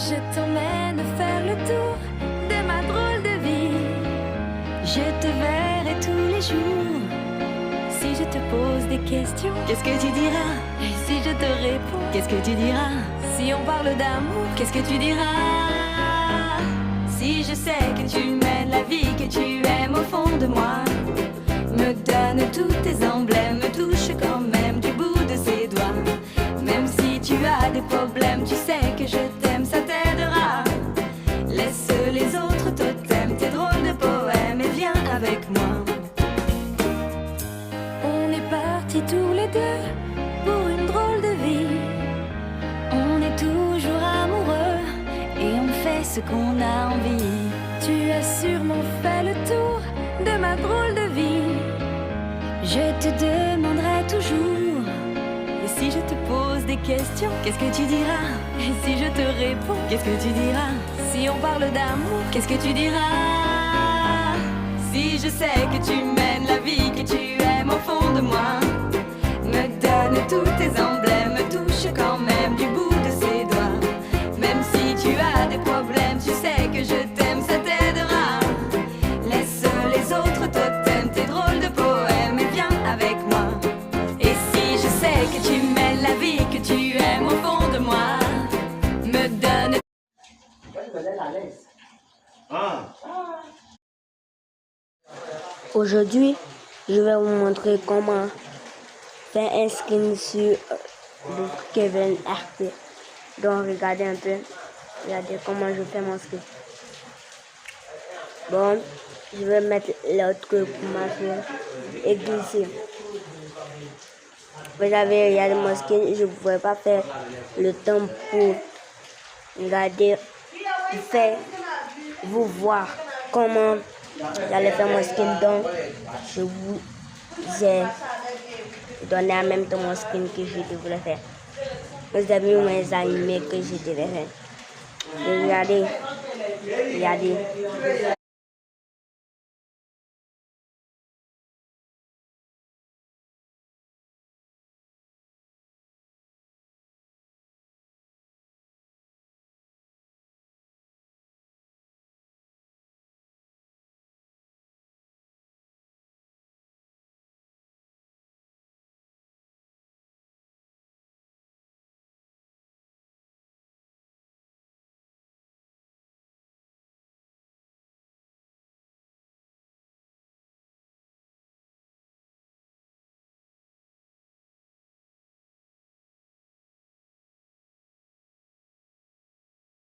Je t'emmène faire le tour de ma drôle de vie. Je te verrai tous les jours. Si je te pose des questions, qu'est-ce que tu diras? Et si je te réponds, qu'est-ce que tu diras? Si on parle d'amour, qu'est-ce que tu diras? Si je sais que tu mènes la vie que tu aimes au fond de moi, me donne tous tes emblèmes, me touche quand même du bout de ses doigts. Même si tu as des problèmes, tu sais que je t'aime, ça t'aidera. Laisse les autres totems, tes drôles de poèmes et viens avec moi. On est partis tous les deux pour une drôle de vie. On est toujours amoureux et on fait ce qu'on a envie. Tu as sûrement fait le tour de ma drôle de vie. Je te demanderai toujours. Et si je te pose des questions, qu'est-ce que tu diras? Et si je te réponds, qu'est-ce que tu diras? Si on parle d'amour, qu'est-ce que tu diras? Si je sais que tu mènes la vie que tu aimes au fond de moi, me donne tous tes emblèmes, me touche quand même du bout de ses doigts. Même si tu as des problèmes, tu sais que je t'aime, ça t'aidera. Laisse les autres totems, tes drôles de poèmes et viens avec moi. Et si je sais que tu mènes la vie que tu aimes au fond de moi, me donne... Aujourd'hui, je vais vous montrer comment faire un skin sur le Kevin RP. Donc regardez un peu, regardez comment je fais mon skin. Bon, je vais mettre l'autre pour marcher et glisser. Vous avez regardé mon skin, je ne pouvais pas faire le temps pour regarder, faire vous voir comment j'allais faire mon skin. Donc je vous ai donné en même temps mon skin que je devais faire. Vous avez vu mes animés que je devais faire. Regardez, regardez.